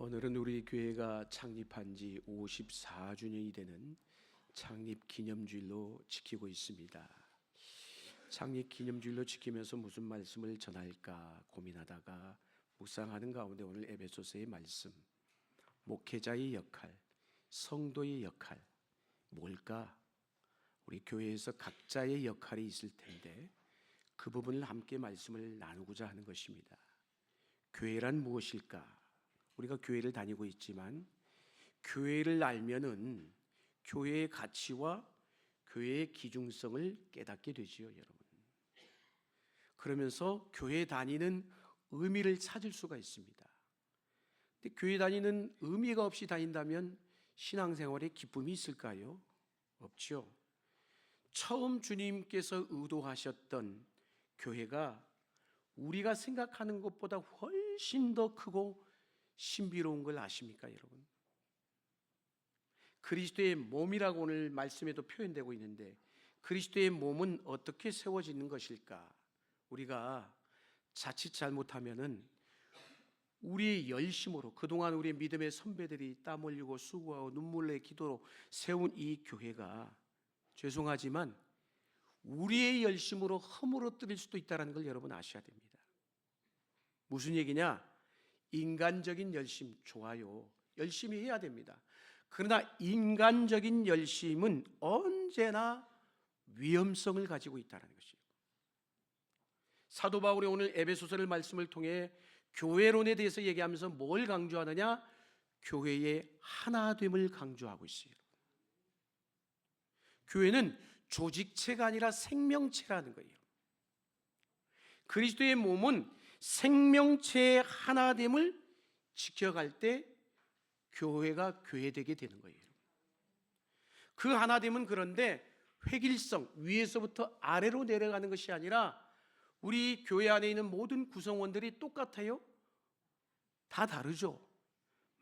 오늘은 우리 교회가 창립한 지 54주년이 되는 창립 기념주일로 지키고 있습니다. 창립 기념주일로 지키면서 무슨 말씀을 전할까 고민하다가 묵상하는 가운데 오늘 에베소서의 말씀, 목회자의 역할, 성도의 역할, 뭘까? 우리 교회에서 각자의 역할이 있을 텐데 그 부분을 함께 말씀을 나누고자 하는 것입니다. 교회란 무엇일까? 우리가 교회를 다니고 있지만 교회를 알면은 교회의 가치와 교회의 기중성을 깨닫게 되지요, 여러분. 그러면서 교회 다니는 의미를 찾을 수가 있습니다. 근데 교회 다니는 의미가 없이 다닌다면 신앙생활에 기쁨이 있을까요? 없죠. 처음 주님께서 의도하셨던 교회가 우리가 생각하는 것보다 훨씬 더 크고 신비로운 걸 아십니까, 여러분? 그리스도의 몸이라고 오늘 말씀에도 표현되고 있는데 그리스도의 몸은 어떻게 세워지는 것일까? 우리가 자칫 잘못하면은 우리의 열심으로 그동안 우리의 믿음의 선배들이 땀 흘리고 수고하고 눈물의 기도로 세운 이 교회가 죄송하지만 우리의 열심으로 허물어뜨릴 수도 있다는 걸 여러분 아셔야 됩니다. 무슨 얘기냐? 인간적인 열심 좋아요. 열심히 해야 됩니다. 그러나 인간적인 열심은 언제나 위험성을 가지고 있다는 것이에요. 사도 바울이 오늘 에베소서를 말씀을 통해 교회론에 대해서 얘기하면서 뭘 강조하느냐? 교회의 하나됨을 강조하고 있어요. 교회는 조직체가 아니라 생명체라는 거예요. 그리스도의 몸은 생명체의 하나됨을 지켜갈 때 교회가 교회되게 되는 거예요. 그 하나됨은 그런데 획일성, 위에서부터 아래로 내려가는 것이 아니라 우리 교회 안에 있는 모든 구성원들이 똑같아요? 다 다르죠.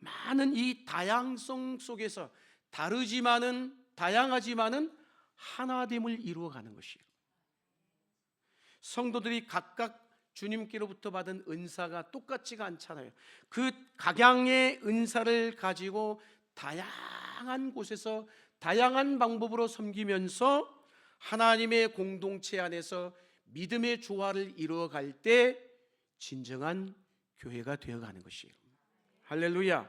많은 이 다양성 속에서 다양하지만은 하나됨을 이루어가는 것이에요. 성도들이 각각 주님께로부터 받은 은사가 똑같지가 않잖아요. 그 각양의 은사를 가지고 다양한 곳에서 다양한 방법으로 섬기면서 하나님의 공동체 안에서 믿음의 조화를 이루어갈 때 진정한 교회가 되어가는 것이에요. 할렐루야.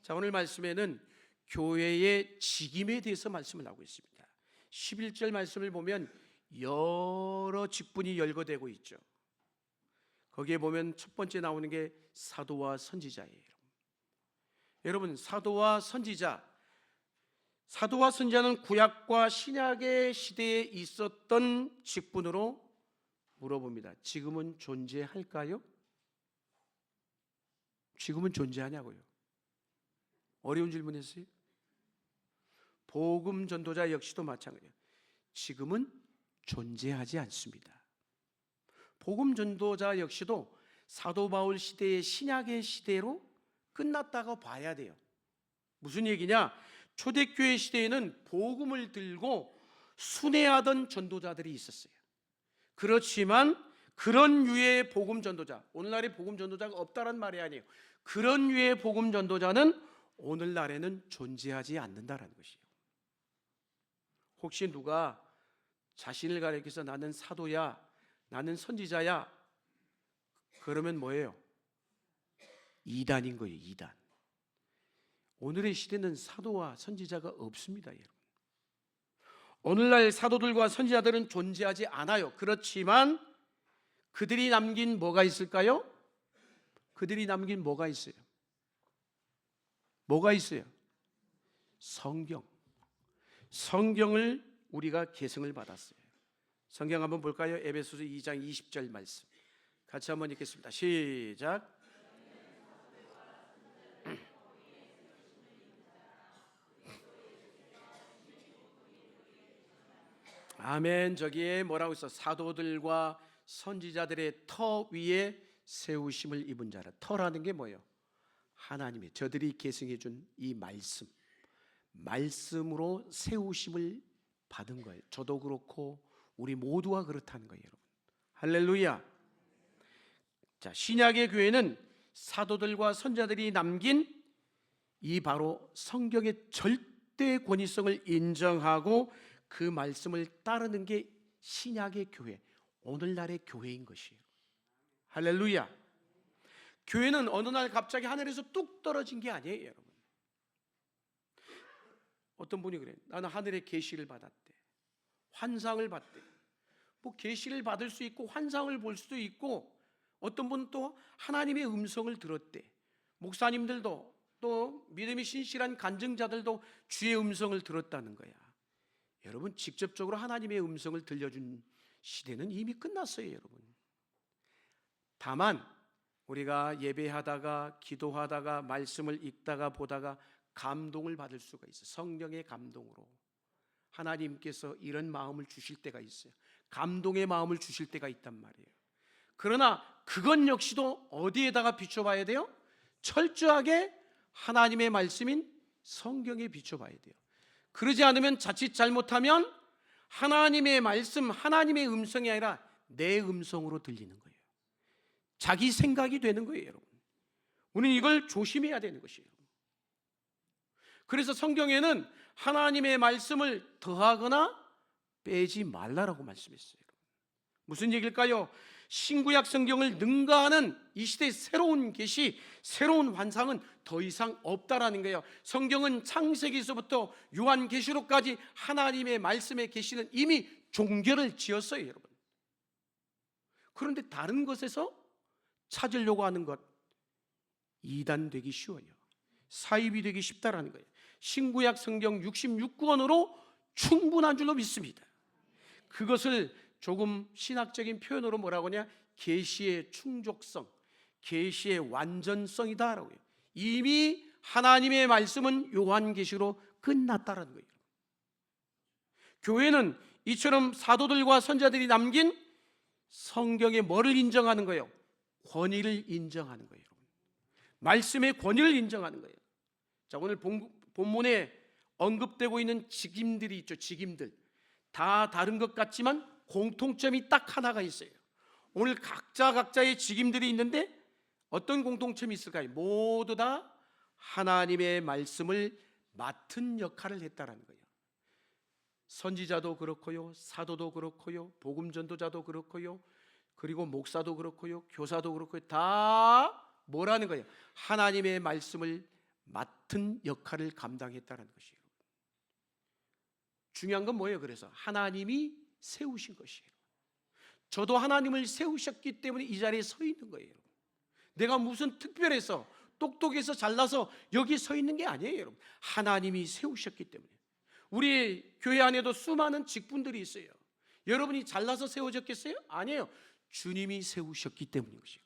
자, 오늘 말씀에는 교회의 직임에 대해서 말씀을 하고 있습니다. 11절 말씀을 보면 여러 직분이 열거되고 있죠. 거기에 보면 첫 번째 나오는 게 사도와 선지자예요. 여러분, 사도와 선지자는 구약과 신약의 시대에 있었던 직분으로 물어봅니다. 지금은 존재할까요? 지금은 존재하냐고요? 어려운 질문이었어요. 복음 전도자 역시도 마찬가지예요. 지금은 존재하지 않습니다. 복음 전도자 역시도 사도 바울 시대의 신약의 시대로 끝났다고 봐야 돼요. 무슨 얘기냐? 초대교회 시대에는 복음을 들고 순회하던 전도자들이 있었어요. 그렇지만 그런 유의 복음 전도자, 오늘날의 복음 전도자가 없다는 말이 아니에요. 그런 유의 복음 전도자는 오늘날에는 존재하지 않는다는 것이에요. 혹시 누가 자신을 가리켜서 나는 사도야, 나는 선지자야, 그러면 뭐예요? 이단인 거예요. 이단. 오늘의 시대는 사도와 선지자가 없습니다, 여러분. 오늘날 사도들과 선지자들은 존재하지 않아요. 그렇지만 그들이 남긴 뭐가 있을까요? 그들이 남긴 뭐가 있어요? 뭐가 있어요? 성경을 우리가 계승을 받았어요. 성경 한번 볼까요? 에베소서 2장 20절 말씀 같이 한번 읽겠습니다. 시작. 아멘. 저기에 뭐라고 있어? 사도들과 선지자들의 터 위에 세우심을 입은 자라. 터라는 게 뭐예요? 하나님의 저들이 계승해 준 이 말씀으로 세우심을 받은 거예요. 저도 그렇고 우리 모두가 그렇다는 거예요, 여러분. 할렐루야. 자, 신약의 교회는 사도들과 선지자들이 남긴 이 바로 성경의 절대 권위성을 인정하고 그 말씀을 따르는 게 신약의 교회, 오늘날의 교회인 것이에요. 할렐루야. 교회는 어느 날 갑자기 하늘에서 뚝 떨어진 게 아니에요, 여러분. 어떤 분이 그래요. 나는 하늘의 계시를 받았대, 환상을 받대. 뭐 계시를 받을 수 있고 환상을 볼 수도 있고, 어떤 분은 또 하나님의 음성을 들었대. 목사님들도 또 믿음이 신실한 간증자들도 주의 음성을 들었다는 거야. 여러분, 직접적으로 하나님의 음성을 들려준 시대는 이미 끝났어요, 여러분. 다만 우리가 예배하다가 기도하다가 말씀을 읽다가 보다가 감동을 받을 수가 있어요. 성령의 감동으로 하나님께서 이런 마음을 주실 때가 있어요. 감동의 마음을 주실 때가 있단 말이에요. 그러나 그건 역시도 어디에다가 비춰봐야 돼요? 철저하게 하나님의 말씀인 성경에 비춰봐야 돼요. 그러지 않으면 자칫 잘못하면 하나님의 말씀, 하나님의 음성이 아니라 내 음성으로 들리는 거예요. 자기 생각이 되는 거예요, 여러분. 우리는 이걸 조심해야 되는 것이에요. 그래서 성경에는 하나님의 말씀을 더하거나 빼지 말라라고 말씀했어요. 무슨 얘기일까요? 신구약 성경을 능가하는 이 시대의 새로운 계시, 새로운 환상은 더 이상 없다라는 거예요. 성경은 창세기에서부터 요한계시록까지 하나님의 말씀의 계시는 이미 종결을 지었어요, 여러분. 그런데 다른 것에서 찾으려고 하는 것, 이단되기 쉬워요. 사입이 되기 쉽다라는 거예요. 신구약 성경 66권으로 충분한 줄로 믿습니다. 그것을 조금 신학적인 표현으로 뭐라고 하냐? 계시의 충족성, 계시의 완전성이다라고 해요. 이미 하나님의 말씀은 요한계시로 끝났다라는 거예요. 교회는 이처럼 사도들과 선자들이 남긴 성경의 뭐를 인정하는 거예요? 권위를 인정하는 거예요. 말씀의 권위를 인정하는 거예요. 자, 오늘 본문에 언급되고 있는 직임들이 있죠. 직임들 다 다른 것 같지만 공통점이 딱 하나가 있어요. 오늘 각자의 직임들이 있는데 어떤 공통점이 있을까요? 모두 다 하나님의 말씀을 맡은 역할을 했다라는 거예요. 선지자도 그렇고요, 사도도 그렇고요, 복음 전도자도 그렇고요, 그리고 목사도 그렇고요, 교사도 그렇고요, 다 뭐라는 거예요? 하나님의 말씀을 맡은 역할을 감당했다는 것이에요. 중요한 건 뭐예요? 그래서 하나님이 세우신 것이에요. 저도 하나님을 세우셨기 때문에 이 자리에 서 있는 거예요. 내가 무슨 특별해서 똑똑해서 잘나서 여기 서 있는 게 아니에요, 여러분. 하나님이 세우셨기 때문에. 우리 교회 안에도 수많은 직분들이 있어요. 여러분이 잘나서 세워졌겠어요? 아니에요. 주님이 세우셨기 때문인 것이에요.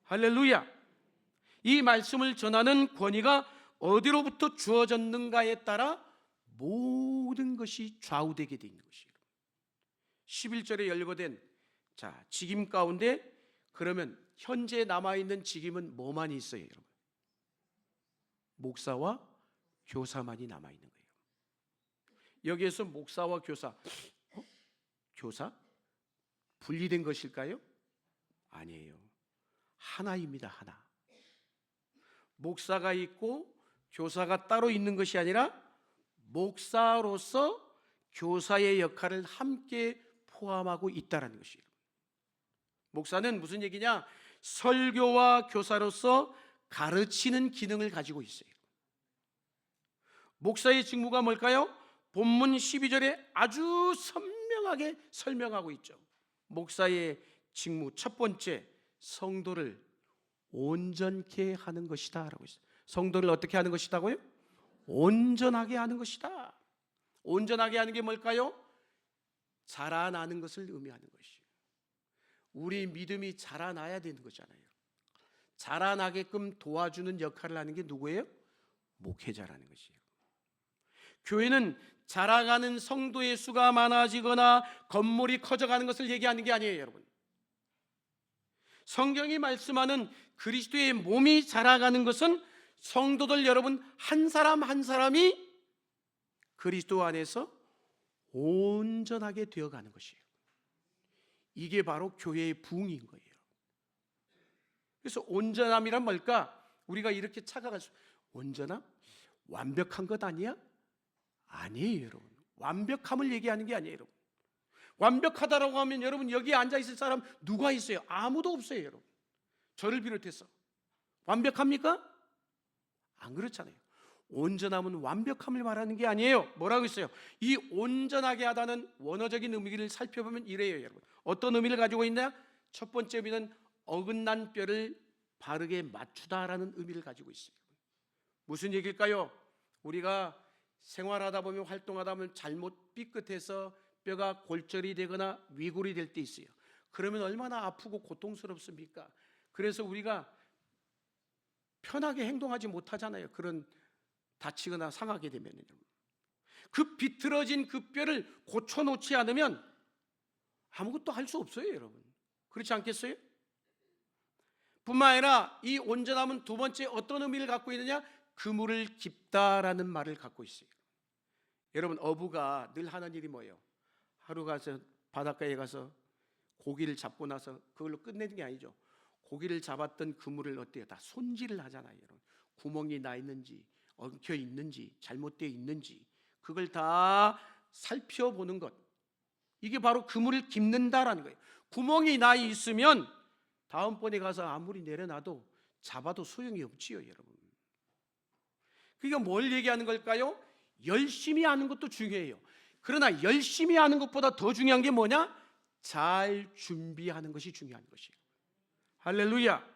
할렐루야. 이 말씀을 전하는 권위가 어디로부터 주어졌는가에 따라 모든 것이 좌우되게 되어 있는 것이에요. 11절에 연고된 직임 가운데 그러면 현재 남아있는 직임은 뭐만 있어요, 여러분? 목사와 교사만이 남아있는 거예요. 여기에서 목사와 교사, 교사? 분리된 것일까요? 아니에요. 하나입니다, 하나. 목사가 있고 교사가 따로 있는 것이 아니라 목사로서 교사의 역할을 함께 포함하고 있다는 것이에요. 목사는 무슨 얘기냐? 설교와 교사로서 가르치는 기능을 가지고 있어요. 목사의 직무가 뭘까요? 본문 12절에 아주 선명하게 설명하고 있죠. 목사의 직무 첫 번째, 성도를 온전케 하는 것이다 라고 있어요. 성도를 어떻게 하는 것이다고요? 온전하게 하는 것이다. 온전하게 하는 게 뭘까요? 자라나는 것을 의미하는 것이에요. 우리 믿음이 자라나야 되는 거잖아요. 자라나게끔 도와주는 역할을 하는 게 누구예요? 목회자라는 것이에요. 교회는 자라가는 성도의 수가 많아지거나 건물이 커져가는 것을 얘기하는 게 아니에요, 여러분. 성경이 말씀하는 그리스도의 몸이 자라가는 것은 성도들 여러분 한 사람 한 사람이 그리스도 안에서 온전하게 되어가는 것이에요. 이게 바로 교회의 부흥인 거예요. 그래서 온전함이란 뭘까? 우리가 이렇게 착각할 수, 온전함? 완벽한 것 아니야? 아니에요, 여러분. 완벽함을 얘기하는 게 아니에요, 여러분. 완벽하다라고 하면 여러분 여기에 앉아 있을 사람 누가 있어요? 아무도 없어요, 여러분. 저를 비롯해서. 완벽합니까? 안 그렇잖아요. 온전함은 완벽함을 말하는 게 아니에요. 뭐라고 했어요? 이 온전하게 하다는 원어적인 의미를 살펴보면 이래요, 여러분. 어떤 의미를 가지고 있냐? 첫 번째 의미는 어긋난 뼈를 바르게 맞추다라는 의미를 가지고 있어요. 무슨 얘기일까요? 우리가 생활하다 보면, 활동하다 보면 잘못 삐끗해서 뼈가 골절이 되거나 위골이 될 때 있어요. 그러면 얼마나 아프고 고통스럽습니까? 그래서 우리가 편하게 행동하지 못하잖아요. 그런 다치거나 상하게 되면요. 그 비틀어진 그 뼈를 고쳐놓지 않으면 아무것도 할 수 없어요, 여러분. 그렇지 않겠어요? 뿐만 아니라 이 온전함은 두 번째 어떤 의미를 갖고 있느냐? 그물을 깊다라는 말을 갖고 있어요. 여러분, 어부가 늘 하는 일이 뭐예요? 하루 가서 바닷가에 가서 고기를 잡고 나서 그걸로 끝내는 게 아니죠. 고기를 잡았던 그물을 어때요? 다 손질을 하잖아요, 여러분. 구멍이 나 있는지, 엉켜 있는지, 잘못되어 있는지 그걸 다 살펴보는 것. 이게 바로 그물을 깊는다라는 거예요. 구멍이 나 있으면 다음번에 가서 아무리 내려놔도 잡아도 소용이 없지요, 여러분. 그러니까 뭘 얘기하는 걸까요? 열심히 하는 것도 중요해요. 그러나 열심히 하는 것보다 더 중요한 게 뭐냐? 잘 준비하는 것이 중요한 것이에요. 할렐루야.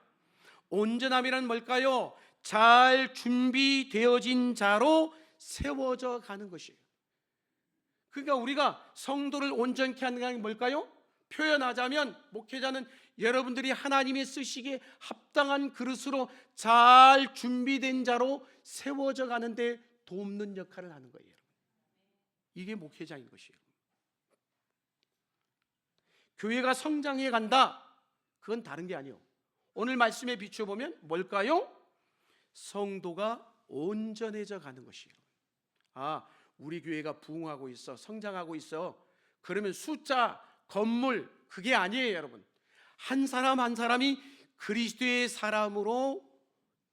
온전함이란 뭘까요? 잘 준비되어진 자로 세워져 가는 것이에요. 그러니까 우리가 성도를 온전케 하는 게 뭘까요? 표현하자면 목회자는 여러분들이 하나님의 쓰시기에 합당한 그릇으로 잘 준비된 자로 세워져 가는데 돕는 역할을 하는 거예요. 이게 목회자인 것이에요. 교회가 성장해 간다, 그건 다른 게 아니에요. 오늘 말씀에 비춰보면 뭘까요? 성도가 온전해져 가는 것이에요. 아, 우리 교회가 부흥하고 있어, 성장하고 있어. 그러면 숫자, 건물, 그게 아니에요, 여러분. 한 사람 한 사람이 그리스도의 사람으로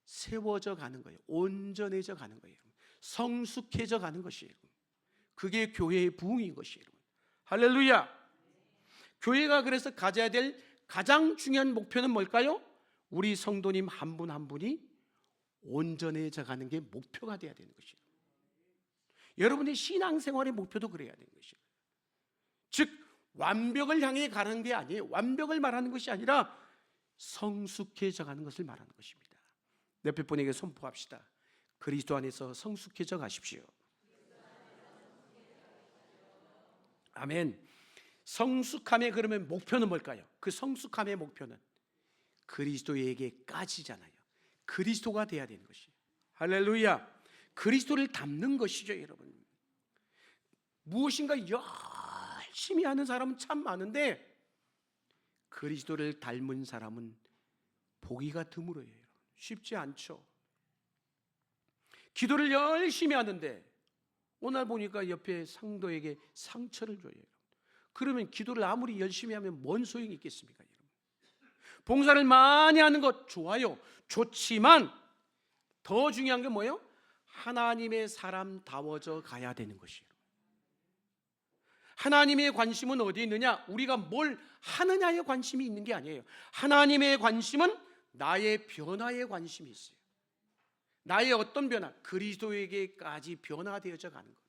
세워져 가는 거예요. 온전해져 가는 거예요. 성숙해져 가는 것이에요. 그게 교회의 부흥인 것이에요. 할렐루야. 교회가 그래서 가져야 될 가장 중요한 목표는 뭘까요? 우리 성도님 한 분 한 분이 온전해져 가는 게 목표가 돼야 되는 것이에요. 여러분의 신앙생활의 목표도 그래야 되는 것이에요. 즉 완벽을 향해 가는 게 아니에요. 완벽을 말하는 것이 아니라 성숙해져 가는 것을 말하는 것입니다. 옆에 분에게 선포합시다. 그리스도 안에서 성숙해져 가십시오. 아멘. 성숙함의 그러면 목표는 뭘까요? 그 성숙함의 목표는 그리스도에게까지잖아요. 그리스도가 돼야 되는 것이에요. 할렐루야. 그리스도를 닮는 것이죠, 여러분. 무엇인가 열심히 하는 사람은 참 많은데 그리스도를 닮은 사람은 보기가 드물어요. 쉽지 않죠. 기도를 열심히 하는데 오늘 보니까 옆에 상도에게 상처를 줘요. 그러면 기도를 아무리 열심히 하면 뭔 소용이 있겠습니까, 여러분? 봉사를 많이 하는 것 좋아요. 좋지만 더 중요한 게 뭐예요? 하나님의 사람다워져 가야 되는 것이에요. 하나님의 관심은 어디에 있느냐? 우리가 뭘 하느냐에 관심이 있는 게 아니에요. 하나님의 관심은 나의 변화에 관심이 있어요. 나의 어떤 변화? 그리스도에게까지 변화되어져 가는 것.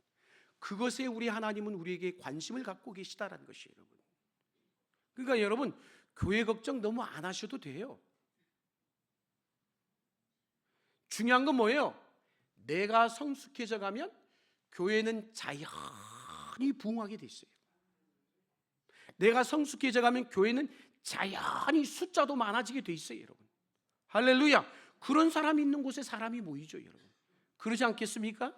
그것에 우리 하나님은 우리에게 관심을 갖고 계시다라는 것이에요, 여러분. 그러니까 여러분, 교회 걱정 너무 안 하셔도 돼요. 중요한 건 뭐예요? 내가 성숙해져 가면 교회는 자연히 부흥하게 돼 있어요. 내가 성숙해져 가면 교회는 자연히 숫자도 많아지게 돼 있어요, 여러분. 할렐루야. 그런 사람이 있는 곳에 사람이 모이죠, 여러분. 그러지 않겠습니까?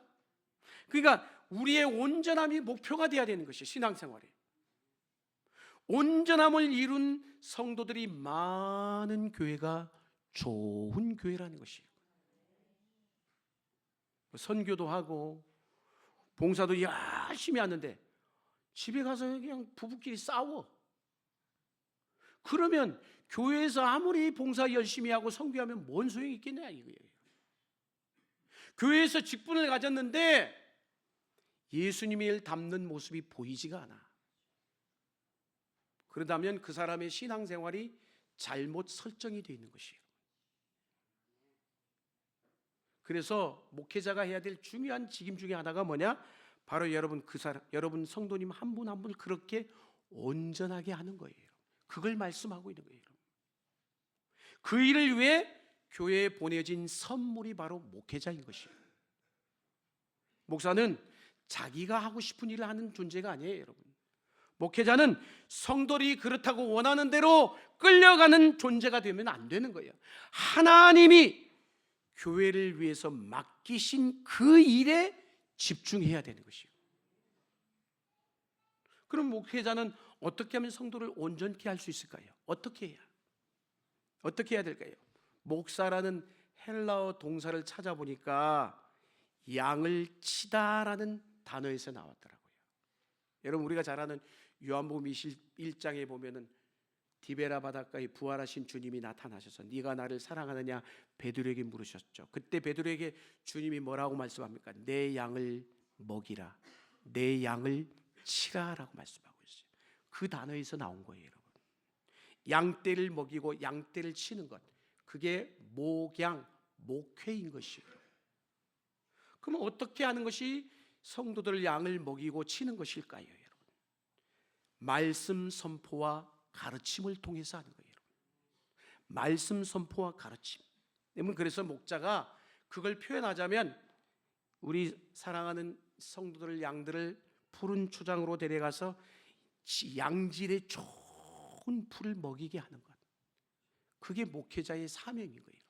그러니까 우리의 온전함이 목표가 되어야 되는 것이에요, 신앙생활에. 온전함을 이룬 성도들이 많은 교회가 좋은 교회라는 것이에요. 선교도 하고 봉사도 열심히 하는데 집에 가서 그냥 부부끼리 싸워. 그러면 교회에서 아무리 봉사 열심히 하고 선교하면 뭔 소용이 있겠냐 이거예요. 교회에서 직분을 가졌는데 예수님을 닮는 모습이 보이지가 않아. 그러다면 그 사람의 신앙생활이 잘못 설정이 되어 있는 것이에요. 그래서 목회자가 해야 될 중요한 직임 중에 하나가 뭐냐? 바로 여러분 성도님 한 분 한 분을 그렇게 온전하게 하는 거예요. 그걸 말씀하고 있는 거예요. 그 일을 위해 교회에 보내진 선물이 바로 목회자인 것이에요. 목사는 자기가 하고 싶은 일을 하는 존재가 아니에요, 여러분. 목회자는 성도들이 그렇다고 원하는 대로 끌려가는 존재가 되면 안 되는 거예요. 하나님이 교회를 위해서 맡기신 그 일에 집중해야 되는 것이에요. 그럼 목회자는 어떻게 하면 성도를 온전케 할 수 있을까요? 어떻게 해야 될까요? 목사라는 헬라어 동사를 찾아보니까 양을 치다라는 단어에서 나왔더라고요. 여러분, 우리가 잘 아는 요한복음 1장에 보면은 디베라 바닷가에 부활하신 주님이 나타나셔서 네가 나를 사랑하느냐 베드로에게 물으셨죠. 그때 베드로에게 주님이 뭐라고 말씀합니까? 내 양을 먹이라, 내 양을 치라라고 말씀하고 있어요. 그 단어에서 나온 거예요, 여러분. 양떼를 먹이고 양떼를 치는 것, 그게 목양, 목회인 것이에요. 그럼 어떻게 하는 것이 성도들 양을 먹이고 치는 것일까요, 여러분? 말씀 선포와 가르침을 통해서 하는 거예요, 여러분. 말씀 선포와 가르침. 그래서 목자가 그걸 표현하자면 우리 사랑하는 성도들 양들을 푸른 초장으로 데려가서 양질의 좋은 풀을 먹이게 하는 것, 그게 목회자의 사명인 거예요.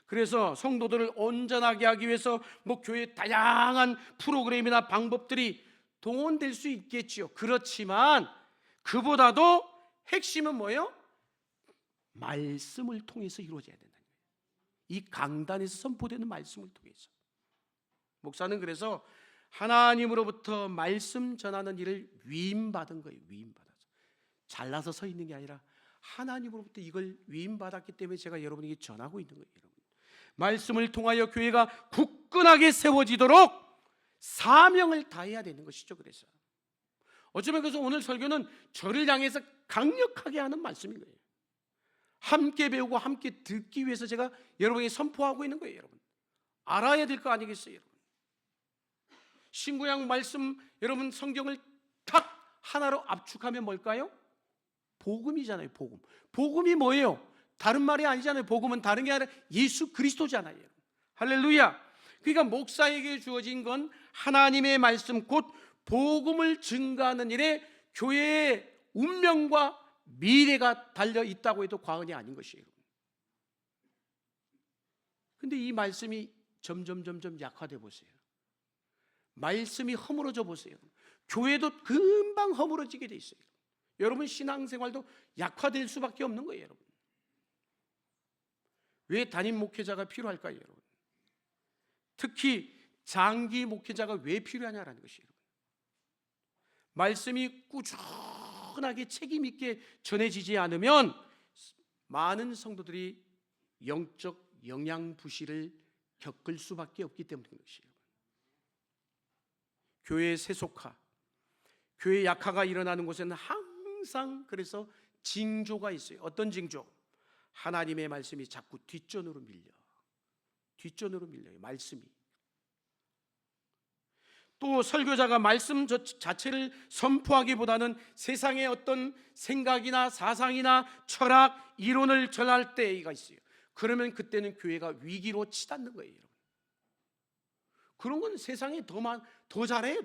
그래서 성도들을 온전하게 하기 위해서 교회의 다양한 프로그램이나 방법들이 동원될 수 있겠지요. 그렇지만 그보다도 핵심은 뭐예요? 말씀을 통해서 이루어져야 된다는 거예요. 이 강단에서 선포되는 말씀을 통해서. 목사는 그래서 하나님으로부터 말씀 전하는 일을 위임받은 거예요. 위임받아서. 잘나서 서 있는 게 아니라 하나님으로부터 이걸 위임받았기 때문에 제가 여러분에게 전하고 있는 거예요, 여러분. 말씀을 통하여 교회가 굳건하게 세워지도록 사명을 다해야 되는 것이죠. 그래서 어쩌면 그래서 오늘 설교는 저를 향해서 강력하게 하는 말씀인 거예요. 함께 배우고 함께 듣기 위해서 제가 여러분에게 선포하고 있는 거예요, 여러분. 알아야 될 거 아니겠어요, 여러분? 신구약 말씀, 여러분 성경을 탁 하나로 압축하면 뭘까요? 복음이잖아요. 복음. 복음이 뭐예요? 다른 말이 아니잖아요. 복음은 다른 게 아니라 예수 그리스도잖아요. 할렐루야. 그러니까 목사에게 주어진 건 하나님의 말씀 곧 복음을 증거하는 일에 교회의 운명과 미래가 달려 있다고 해도 과언이 아닌 것이에요. 그런데 이 말씀이 점점 약화돼 보세요. 말씀이 허물어져 보세요. 교회도 금방 허물어지게 돼 있어요. 여러분 신앙생활도 약화될 수밖에 없는 거예요, 여러분. 왜 담임 목회자가 필요할까요, 여러분? 특히 장기 목회자가 왜 필요하냐라는 것이에요. 말씀이 꾸준하게 책임 있게 전해지지 않으면 많은 성도들이 영적 영양부실을 겪을 수밖에 없기 때문인 것이에요. 교회의 세속화, 교회 약화가 일어나는 곳에는 항상 그래서 징조가 있어요. 어떤 징조? 하나님의 말씀이 자꾸 뒷전으로 밀려요. 말씀이. 또 설교자가 말씀 자체를 선포하기보다는 세상의 어떤 생각이나 사상이나 철학, 이론을 전할 때가 있어요. 그러면 그때는 교회가 위기로 치닫는 거예요, 여러분. 그런 건 세상에 더 잘해요.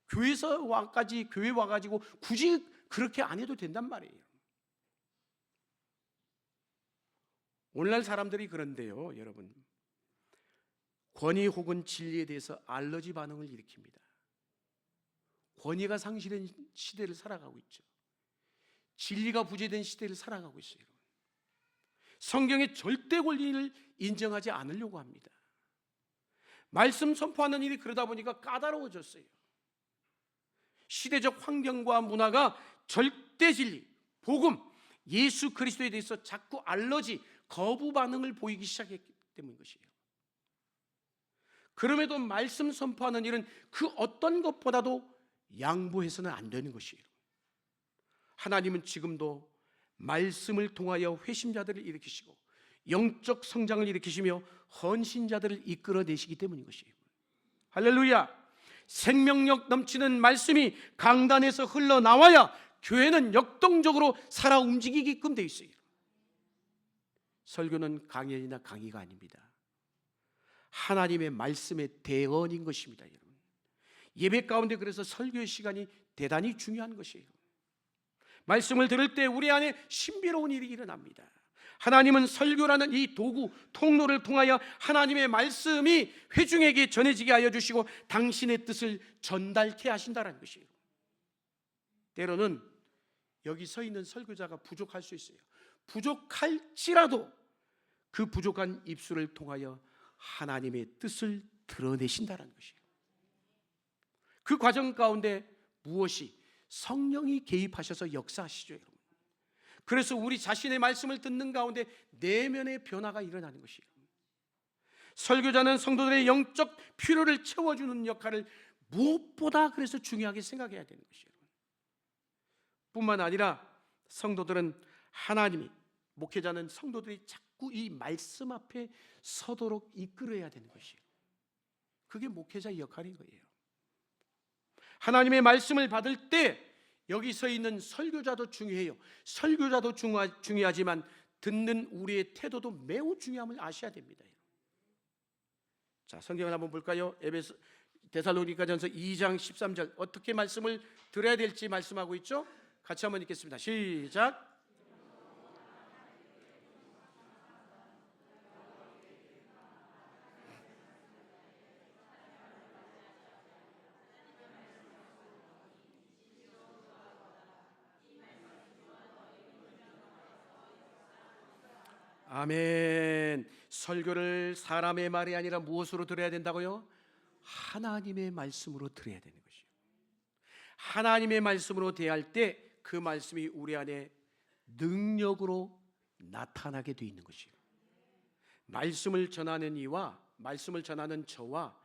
교회 와가지고 굳이 그렇게 안 해도 된단 말이에요. 오늘날 사람들이 그런데요, 여러분. 권위 혹은 진리에 대해서 알러지 반응을 일으킵니다. 권위가 상실된 시대를 살아가고 있죠. 진리가 부재된 시대를 살아가고 있어요. 성경의 절대 권리를 인정하지 않으려고 합니다. 말씀 선포하는 일이 그러다 보니까 까다로워졌어요. 시대적 환경과 문화가 절대 진리, 복음, 예수 그리스도에 대해서 자꾸 알러지, 거부 반응을 보이기 시작했기 때문인 것이에요. 그럼에도 말씀 선포하는 일은 그 어떤 것보다도 양보해서는 안 되는 것이에요. 하나님은 지금도 말씀을 통하여 회심자들을 일으키시고 영적 성장을 일으키시며 헌신자들을 이끌어내시기 때문인 것이에요. 할렐루야! 생명력 넘치는 말씀이 강단에서 흘러나와야 교회는 역동적으로 살아 움직이게끔 되어 있어요. 설교는 강연이나 강의가 아닙니다. 하나님의 말씀의 대언인 것입니다. 여러분, 예배 가운데 그래서 설교의 시간이 대단히 중요한 것이에요. 말씀을 들을 때 우리 안에 신비로운 일이 일어납니다. 하나님은 설교라는 이 도구, 통로를 통하여 하나님의 말씀이 회중에게 전해지게 하여 주시고 당신의 뜻을 전달케 하신다는 것이에요. 때로는 여기 서 있는 설교자가 부족할 수 있어요. 부족할지라도 그 부족한 입술을 통하여 하나님의 뜻을 드러내신다는 것이에요. 그 과정 가운데 무엇이 성령이 개입하셔서 역사하시죠, 여러분. 그래서 우리 자신의 말씀을 듣는 가운데 내면의 변화가 일어나는 것이에요. 설교자는 성도들의 영적 필요를 채워주는 역할을 무엇보다 그래서 중요하게 생각해야 되는 것이에요. 뿐만 아니라 성도들은 하나님이, 목회자는 성도들이 자꾸 이 말씀 앞에 서도록 이끌어야 되는 것이에요. 그게 목회자의 역할인 거예요. 하나님의 말씀을 받을 때 여기 서 있는 설교자도 중요해요. 설교자도 중요하지만 듣는 우리의 태도도 매우 중요함을 아셔야 됩니다. 자, 성경을 한번 볼까요? 데살로니가전서 2장 13절 어떻게 말씀을 들어야 될지 말씀하고 있죠? 같이 한번 읽겠습니다. 시작. 아멘. 설교를 사람의 말이 아니라 무엇으로 들어야 된다고요? 하나님의 말씀으로 들어야 되는 것이요. 하나님의 말씀으로 대할 때 그 말씀이 우리 안에 능력으로 나타나게 돼 있는 것이요. 말씀을 전하는 이와 말씀을 전하는 저와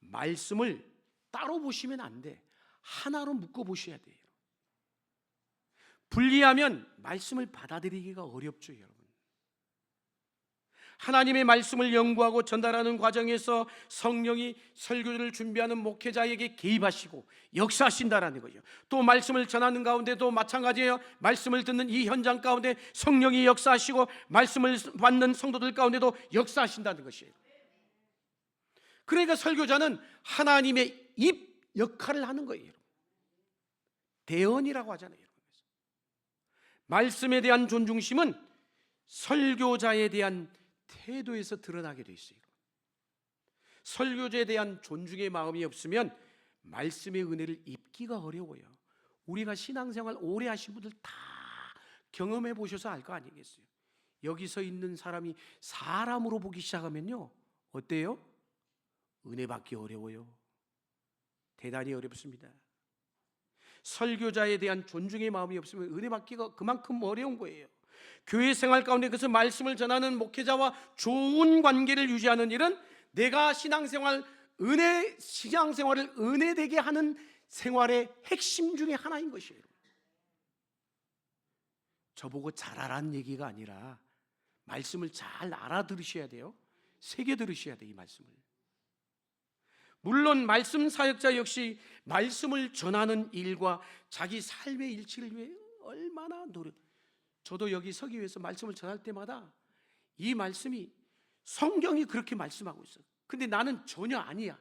말씀을 따로 보시면 안 돼. 하나로 묶어 보셔야 돼요. 분리하면 말씀을 받아들이기가 어렵죠, 여러분. 하나님의 말씀을 연구하고 전달하는 과정에서 성령이 설교를 준비하는 목회자에게 개입하시고 역사하신다라는 거죠. 또 말씀을 전하는 가운데도 마찬가지예요. 말씀을 듣는 이 현장 가운데 성령이 역사하시고 말씀을 받는 성도들 가운데도 역사하신다는 것이에요. 그러니까 설교자는 하나님의 입 역할을 하는 거예요. 대언이라고 하잖아요. 말씀에 대한 존중심은 설교자에 대한 태도에서 드러나게 돼 있어요. 설교자에 대한 존중의 마음이 없으면 말씀의 은혜를 입기가 어려워요. 우리가 신앙생활 오래 하신 분들 다 경험해 보셔서 알 거 아니겠어요? 여기서 있는 사람이 사람으로 보기 시작하면요, 어때요? 은혜 받기 어려워요. 대단히 어렵습니다. 설교자에 대한 존중의 마음이 없으면 은혜 받기가 그만큼 어려운 거예요. 교회 생활 가운데 그래서 말씀을 전하는 목회자와 좋은 관계를 유지하는 일은 내가 신앙생활을 은혜되게 하는 생활의 핵심 중에 하나인 것이에요. 저보고 잘하라는 얘기가 아니라 말씀을 잘 알아들으셔야 돼요. 새겨 들으셔야 돼요, 이 말씀을. 물론 말씀 사역자 역시 말씀을 전하는 일과 자기 삶의 일치를 위해 얼마나 저도 여기 서기 위해서 말씀을 전할 때마다 이 말씀이 성경이 그렇게 말씀하고 있어요. 근데 나는 전혀 아니야.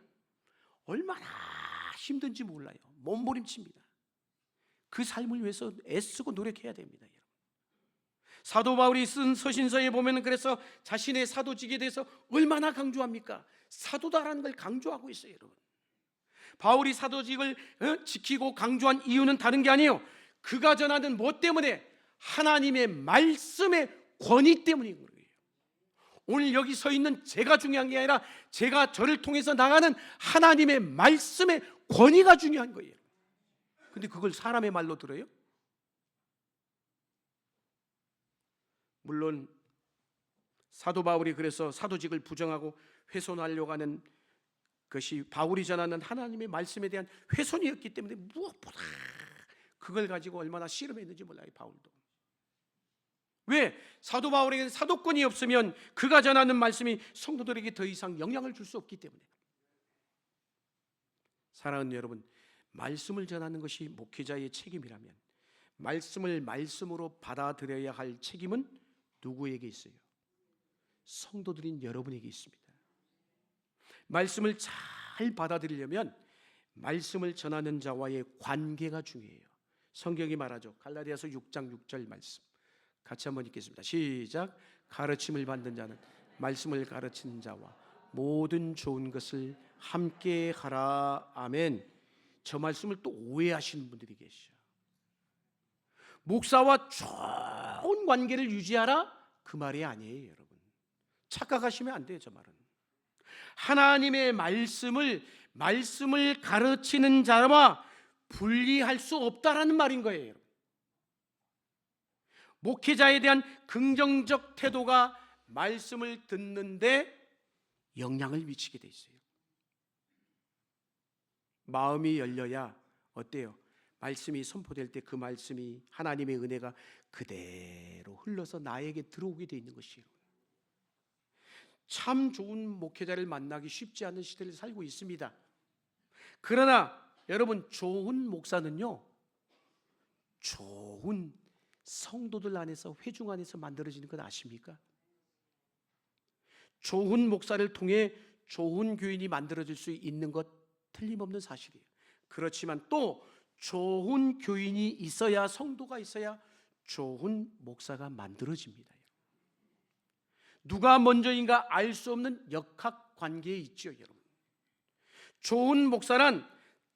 얼마나 힘든지 몰라요. 몸부림칩니다. 그 삶을 위해서 애쓰고 노력해야 됩니다. 여러분. 사도 바울이 쓴 서신서에 보면 그래서 자신의 사도직에 대해서 얼마나 강조합니까? 사도다라는 걸 강조하고 있어요, 여러분. 바울이 사도직을 지키고 강조한 이유는 다른 게 아니에요. 그가 전하는 뭐 때문에? 하나님의 말씀의 권위 때문인 거예요. 오늘 여기 서 있는 제가 중요한 게 아니라 제가 저를 통해서 나가는 하나님의 말씀의 권위가 중요한 거예요. 근데 그걸 사람의 말로 들어요? 물론 사도 바울이 그래서 사도직을 부정하고 훼손하려고 하는 것이 바울이 전하는 하나님의 말씀에 대한 훼손이었기 때문에 무엇보다 그걸 가지고 얼마나 씨름했는지 몰라요, 바울도. 왜? 사도 바울에게 사도권이 없으면 그가 전하는 말씀이 성도들에게 더 이상 영향을 줄 수 없기 때문에. 사랑하는 여러분, 말씀을 전하는 것이 목회자의 책임이라면 말씀을 말씀으로 받아들여야 할 책임은 누구에게 있어요? 성도들인 여러분에게 있습니다. 말씀을 잘 받아들이려면 말씀을 전하는 자와의 관계가 중요해요. 성경이 말하죠. 갈라디아서 6장 6절 말씀 같이 한번 읽겠습니다. 시작. 가르침을 받는 자는 말씀을 가르치는 자와 모든 좋은 것을 함께 하라. 아멘. 저 말씀을 또 오해하시는 분들이 계셔. 목사와 좋은 관계를 유지하라? 그 말이 아니에요, 여러분. 착각하시면 안 돼요, 저 말은. 하나님의 말씀을 가르치는 자와 분리할 수 없다라는 말인 거예요, 여러분. 목회자에 대한 긍정적 태도가 말씀을 듣는데 영향을 미치게 돼 있어요. 마음이 열려야 어때요? 말씀이 선포될 때 그 말씀이 하나님의 은혜가 그대로 흘러서 나에게 들어오게 돼 있는 것이에요. 참 좋은 목회자를 만나기 쉽지 않은 시대를 살고 있습니다. 그러나 여러분, 좋은 목사는요, 좋은 성도들 안에서, 회중 안에서 만들어지는 건 아십니까? 좋은 목사를 통해 좋은 교인이 만들어질 수 있는 것 틀림없는 사실이에요. 그렇지만 또 좋은 교인이 있어야, 성도가 있어야 좋은 목사가 만들어집니다. 누가 먼저인가 알 수 없는 역학 관계에 있죠, 여러분. 좋은 목사는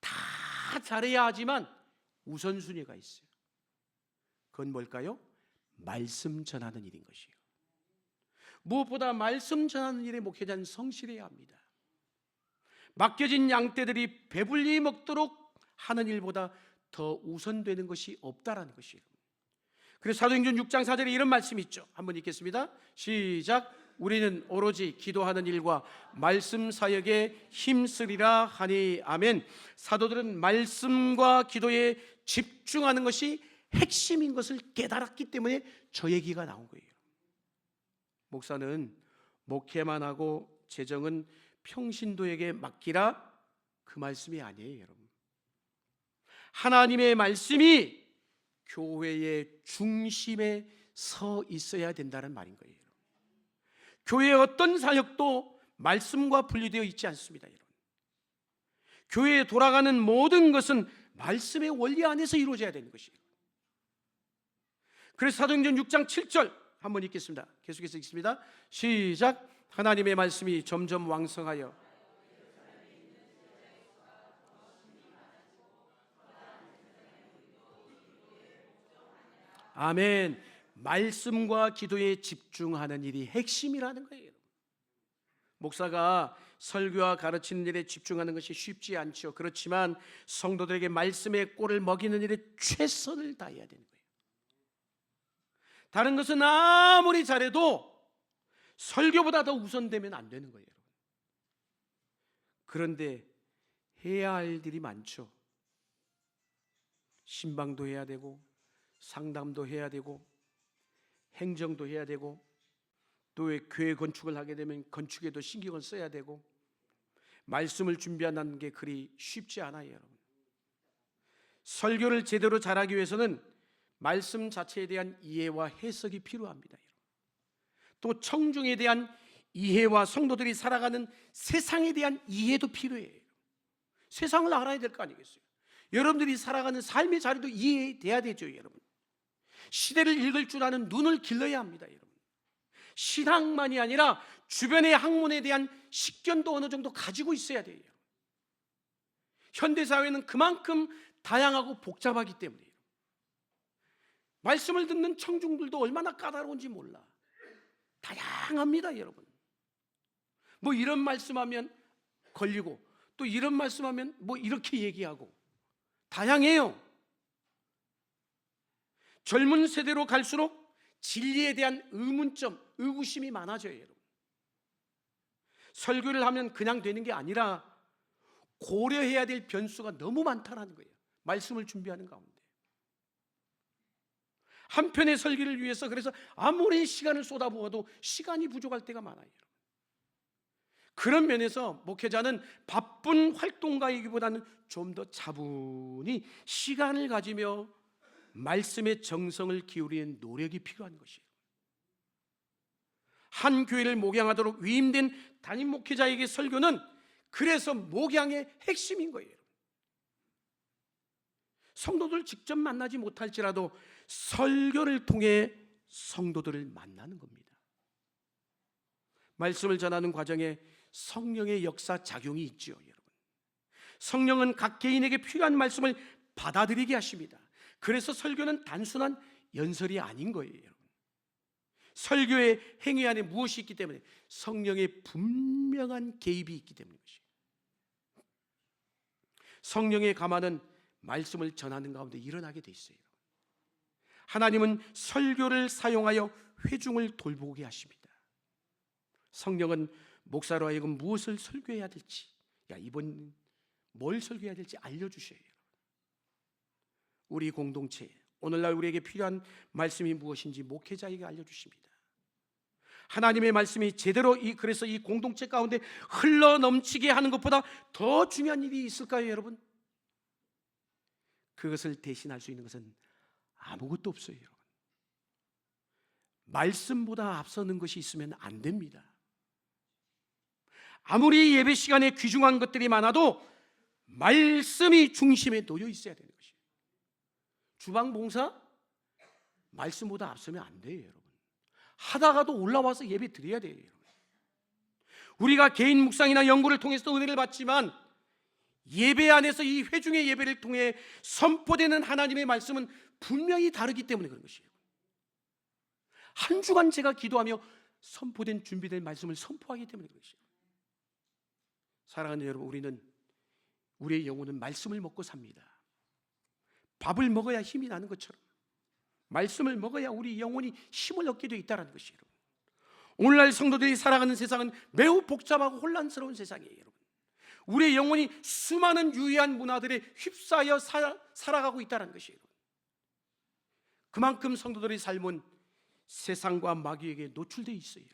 다 잘해야 하지만 우선순위가 있어요. 그건 뭘까요? 말씀 전하는 일인 것이에요. 무엇보다 말씀 전하는 일에 목회자는 성실해야 합니다. 맡겨진 양떼들이 배불리 먹도록 하는 일보다 더 우선되는 것이 없다라는 것이에요. 그래서 사도행전 6장 4절에 이런 말씀이 있죠. 한번 읽겠습니다. 시작. 우리는 오로지 기도하는 일과 말씀 사역에 힘쓰리라 하니. 아멘. 사도들은 말씀과 기도에 집중하는 것이 핵심인 것을 깨달았기 때문에 저 얘기가 나온 거예요. 목사는 목회만 하고 재정은 평신도에게 맡기라, 그 말씀이 아니에요, 여러분. 하나님의 말씀이 교회의 중심에 서 있어야 된다는 말인 거예요. 교회의 어떤 사역도 말씀과 분리되어 있지 않습니다, 여러분. 교회에 돌아가는 모든 것은 말씀의 원리 안에서 이루어져야 되는 것이에요. 그래서 사도행전 6장 7절 한번 읽겠습니다. 계속해서 읽습니다. 시작. 하나님의 말씀이 점점 왕성하여 아멘. 말씀과 기도에 집중하는 일이 핵심이라는 거예요. 목사가 설교와 가르치는 일에 집중하는 것이 쉽지 않죠. 그렇지만 성도들에게 말씀의 꼴을 먹이는 일에 최선을 다해야 되는 거예요. 다른 것은 아무리 잘해도 설교보다 더 우선되면 안 되는 거예요. 그런데 해야 할 일이 많죠. 신방도 해야 되고, 상담도 해야 되고, 행정도 해야 되고, 또 교회 건축을 하게 되면 건축에도 신경을 써야 되고, 말씀을 준비한다는 게 그리 쉽지 않아요, 여러분. 설교를 제대로 잘하기 위해서는 말씀 자체에 대한 이해와 해석이 필요합니다. 또 청중에 대한 이해와 성도들이 살아가는 세상에 대한 이해도 필요해요. 세상을 알아야 될 거 아니겠어요? 여러분들이 살아가는 삶의 자리도 이해돼야 되죠, 여러분. 시대를 읽을 줄 아는 눈을 길러야 합니다, 여러분. 신학만이 아니라 주변의 학문에 대한 식견도 어느 정도 가지고 있어야 돼요. 현대사회는 그만큼 다양하고 복잡하기 때문이에요. 말씀을 듣는 청중들도 얼마나 까다로운지 몰라. 다양합니다, 여러분. 뭐 이런 말씀하면 걸리고, 또 이런 말씀하면 뭐 이렇게 얘기하고, 다양해요. 젊은 세대로 갈수록 진리에 대한 의문점, 의구심이 많아져요, 여러분. 설교를 하면 그냥 되는 게 아니라 고려해야 될 변수가 너무 많다는 거예요. 말씀을 준비하는 가운데. 한 편의 설교를 위해서 그래서 아무리 시간을 쏟아부어도 시간이 부족할 때가 많아요. 그런 면에서 목회자는 바쁜 활동가이기보다는 좀 더 차분히 시간을 가지며 말씀의 정성을 기울이는 노력이 필요한 것이에요. 한 교회를 목양하도록 위임된 담임 목회자에게 설교는 그래서 목양의 핵심인 거예요. 성도들 직접 만나지 못할지라도 설교를 통해 성도들을 만나는 겁니다. 말씀을 전하는 과정에 성령의 역사 작용이 있지요, 여러분. 성령은 각 개인에게 필요한 말씀을 받아들이게 하십니다. 그래서 설교는 단순한 연설이 아닌 거예요, 여러분. 설교의 행위 안에 무엇이 있기 때문에 성령의 분명한 개입이 있기 때문인 것이에요. 성령의 감화는 말씀을 전하는 가운데 일어나게 돼 있어요. 하나님은 설교를 사용하여 회중을 돌보게 하십니다. 성령은 목사로 하여금 무엇을 설교해야 될지, 이번 뭘 설교해야 될지 알려주셔요. 우리 공동체, 오늘날 우리에게 필요한 말씀이 무엇인지 목회자에게 알려주십니다. 하나님의 말씀이 제대로 그래서 이 공동체 가운데 흘러넘치게 하는 것보다 더 중요한 일이 있을까요, 여러분? 그것을 대신할 수 있는 것은 아무것도 없어요, 여러분. 말씀보다 앞서는 것이 있으면 안 됩니다. 아무리 예배 시간에 귀중한 것들이 많아도 말씀이 중심에 놓여 있어야 되는 것이에요. 주방 봉사? 말씀보다 앞서면 안 돼요, 여러분. 하다가도 올라와서 예배 드려야 돼요, 여러분. 우리가 개인 묵상이나 연구를 통해서 은혜를 받지만 예배 안에서 이 회중의 예배를 통해 선포되는 하나님의 말씀은 분명히 다르기 때문에 그런 것이에요. 한 주간 제가 기도하며 선포된 준비된 말씀을 선포하기 때문에 그런 것이에요. 사랑하는 여러분, 우리의 영혼은 말씀을 먹고 삽니다. 밥을 먹어야 힘이 나는 것처럼 말씀을 먹어야 우리 영혼이 힘을 얻게 되어 있다는 것이에요. 오늘날 성도들이 살아가는 세상은 매우 복잡하고 혼란스러운 세상이에요, 여러분. 우리의 영혼이 수많은 유해한 문화들에 휩싸여 살아가고 있다는 것이에요. 그만큼 성도들의 삶은 세상과 마귀에게 노출되어 있어요.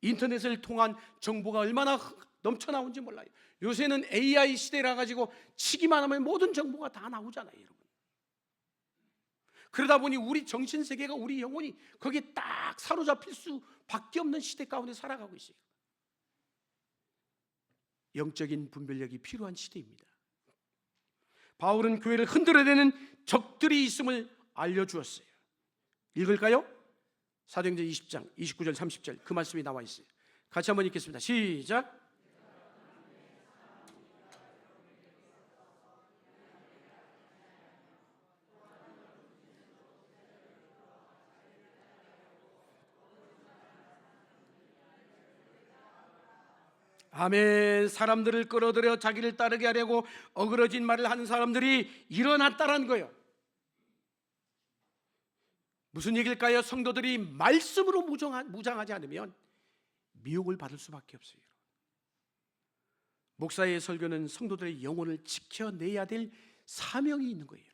인터넷을 통한 정보가 얼마나 넘쳐나온지 몰라요. 요새는 AI 시대라 가지고 치기만 하면 모든 정보가 다 나오잖아요, 여러분. 그러다 보니 우리 정신세계가, 우리 영혼이 거기에 딱 사로잡힐 수밖에 없는 시대 가운데 살아가고 있어요. 영적인 분별력이 필요한 시대입니다. 바울은 교회를 흔들어대는 적들이 있음을 알려주었어요. 읽을까요? 사도행전 20장 29절 30절 그 말씀이 나와 있어요. 같이 한번 읽겠습니다. 시작. 아멘. 사람들을 끌어들여 자기를 따르게 하려고 어그러진 말을 하는 사람들이 일어났다라는 거예요. 무슨 얘기일까요? 성도들이 말씀으로 무장하지 않으면 미혹을 받을 수밖에 없어요. 목사의 설교는 성도들의 영혼을 지켜내야 될 사명이 있는 거예요.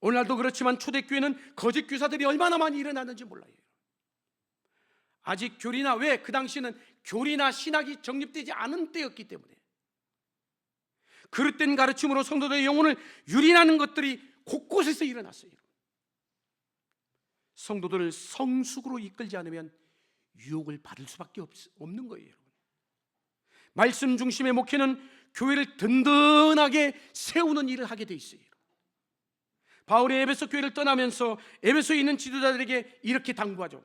오늘날도 그렇지만 초대교회는 거짓 교사들이 얼마나 많이 일어나는지 몰라요. 아직 교리나, 왜? 그 당시는 교리나 신학이 정립되지 않은 때였기 때문에 그릇된 가르침으로 성도들의 영혼을 유린하는 것들이 곳곳에서 일어났어요. 성도들을 성숙으로 이끌지 않으면 유혹을 받을 수밖에 없는 거예요. 말씀 중심의 목회는 교회를 든든하게 세우는 일을 하게 돼 있어요. 바울이 에베소 교회를 떠나면서 에베소에 있는 지도자들에게 이렇게 당부하죠.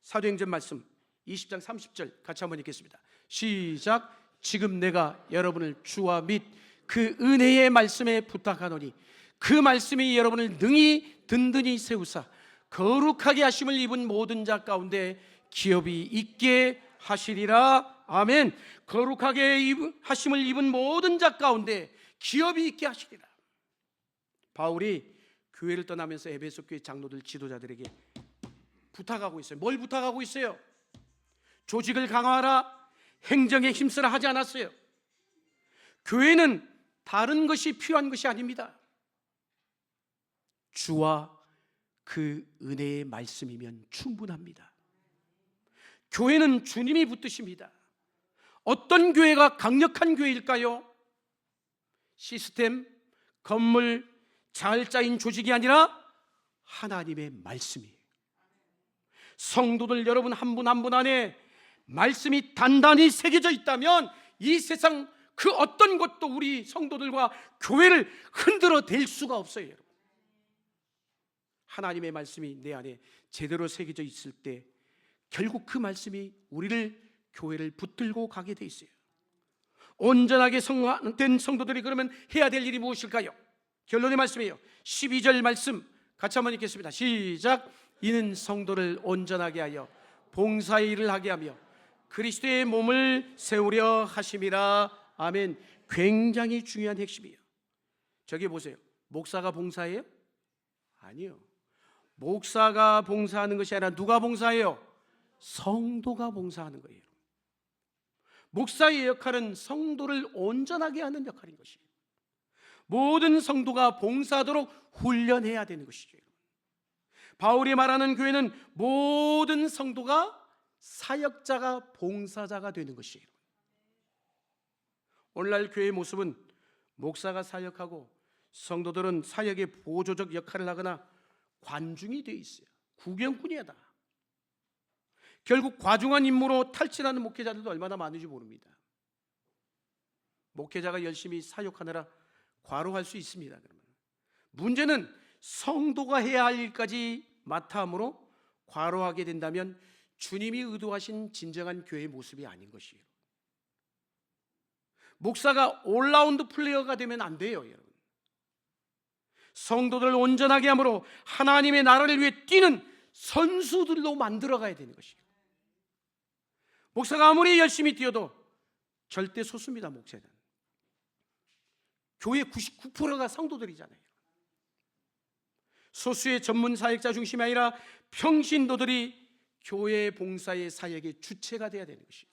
사도행전 말씀 20장 30절 같이 한번 읽겠습니다. 시작. 지금 내가 여러분을 주와 및 그 은혜의 말씀에 부탁하노니 그 말씀이 여러분을 능히 든든히 세우사 거룩하게 하심을 입은 모든 자 가운데 기업이 있게 하시리라. 아멘. 거룩하게 하심을 입은 모든 자 가운데 기업이 있게 하시리라. 바울이 교회를 떠나면서 에베소 교회 장로들 지도자들에게 부탁하고 있어요. 뭘 부탁하고 있어요? 조직을 강화하라, 행정에 힘쓰라 하지 않았어요. 교회는 다른 것이 필요한 것이 아닙니다. 주와 그 은혜의 말씀이면 충분합니다. 교회는 주님이 붙드십니다. 어떤 교회가 강력한 교회일까요? 시스템, 건물, 잘 짜인 조직이 아니라 하나님의 말씀이에요. 성도들 여러분 한 분 한 분 안에 말씀이 단단히 새겨져 있다면 이 세상 그 어떤 것도 우리 성도들과 교회를 흔들어 댈 수가 없어요. 여러분. 하나님의 말씀이 내 안에 제대로 새겨져 있을 때 결국 그 말씀이 우리를 교회를 붙들고 가게 돼 있어요. 온전하게 된 성도들이 그러면 해야 될 일이 무엇일까요? 결론의 말씀이에요. 12절 말씀 같이 한번 읽겠습니다. 시작. 이는 성도를 온전하게 하여 봉사의 일을 하게 하며 그리스도의 몸을 세우려 하심이라. 아멘. 굉장히 중요한 핵심이에요. 저기 보세요. 목사가 봉사해요? 아니요. 목사가 봉사하는 것이 아니라 누가 봉사해요? 성도가 봉사하는 거예요. 목사의 역할은 성도를 온전하게 하는 역할인 것이에요. 모든 성도가 봉사하도록 훈련해야 되는 것이죠. 바울이 말하는 교회는 모든 성도가 사역자가 봉사자가 되는 것이에요. 오늘날 교회의 모습은 목사가 사역하고 성도들은 사역의 보조적 역할을 하거나 관중이 되어 있어요. 구경꾼이다. 결국 과중한 임무로 탈진하는 목회자들도 얼마나 많은지 모릅니다. 목회자가 열심히 사역하느라 과로할 수 있습니다. 그러면 문제는 성도가 해야 할 일까지 맡아함으로 과로하게 된다면 주님이 의도하신 진정한 교회의 모습이 아닌 것이에요. 목사가 올라운드 플레이어가 되면 안 돼요, 여러분. 성도들을 온전하게 함으로 하나님의 나라를 위해 뛰는 선수들로 만들어가야 되는 것이에요. 목사가 아무리 열심히 뛰어도 절대 소수입니다. 목사는 교회 99%가 성도들이잖아요. 소수의 전문 사역자 중심이 아니라 평신도들이 교회 봉사의 사역의 주체가 되어야 되는 것이에요.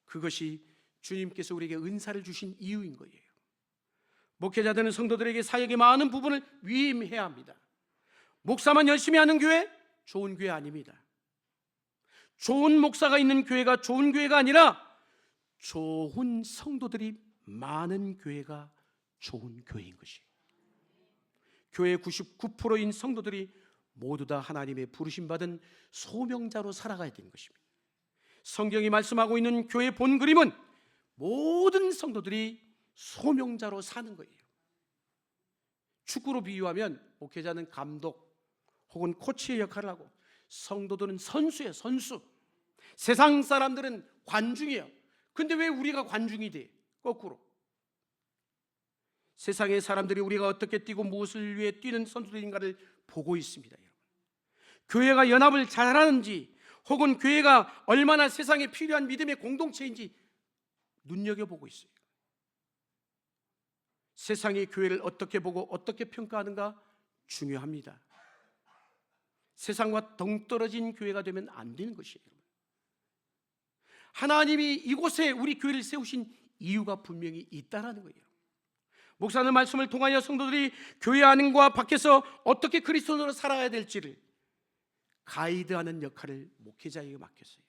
그것이 주님께서 우리에게 은사를 주신 이유인 거예요. 목회자들은 성도들에게 사역의 많은 부분을 위임해야 합니다. 목사만 열심히 하는 교회, 좋은 교회 아닙니다. 좋은 목사가 있는 교회가 좋은 교회가 아니라 좋은 성도들이 많은 교회가 좋은 교회인 것이에요. 교회 99%인 성도들이 모두 다 하나님의 부르심받은 소명자로 살아가야 되는 것입니다. 성경이 말씀하고 있는 교회의 본 그림은 모든 성도들이 소명자로 사는 거예요. 축구로 비유하면 목회자는 감독 혹은 코치의 역할을 하고 성도들은 선수예요. 선수. 세상 사람들은 관중이에요. 근데 왜 우리가 관중이 돼? 거꾸로. 세상의 사람들이 우리가 어떻게 뛰고 무엇을 위해 뛰는 선수들인가를 보고 있습니다. 여러분. 교회가 연합을 잘하는지 혹은 교회가 얼마나 세상에 필요한 믿음의 공동체인지 눈여겨보고 있어요. 세상의 교회를 어떻게 보고 어떻게 평가하는가 중요합니다. 세상과 동떨어진 교회가 되면 안 되는 것이에요. 하나님이 이곳에 우리 교회를 세우신 이유가 분명히 있다라는 거예요. 목사님 말씀을 통하여 성도들이 교회 안과 밖에서 어떻게 그리스도인으로 살아야 될지를 가이드하는 역할을 목회자에게 맡겼어요.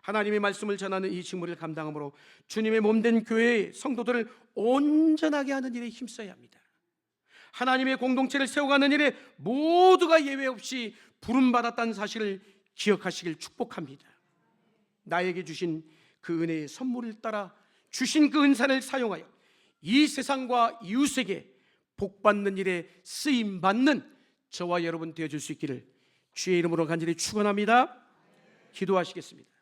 하나님의 말씀을 전하는 이 직무를 감당함으로 주님의 몸된 교회의 성도들을 온전하게 하는 일에 힘써야 합니다. 하나님의 공동체를 세워가는 일에 모두가 예외 없이 부름받았다는 사실을 기억하시길 축복합니다. 나에게 주신 그 은혜의 선물을 따라 주신 그 은사를 사용하여 이 세상과 이웃에게 복받는 일에 쓰임받는 저와 여러분 되어줄 수 있기를 주의 이름으로 간절히 축원합니다. 기도하시겠습니다.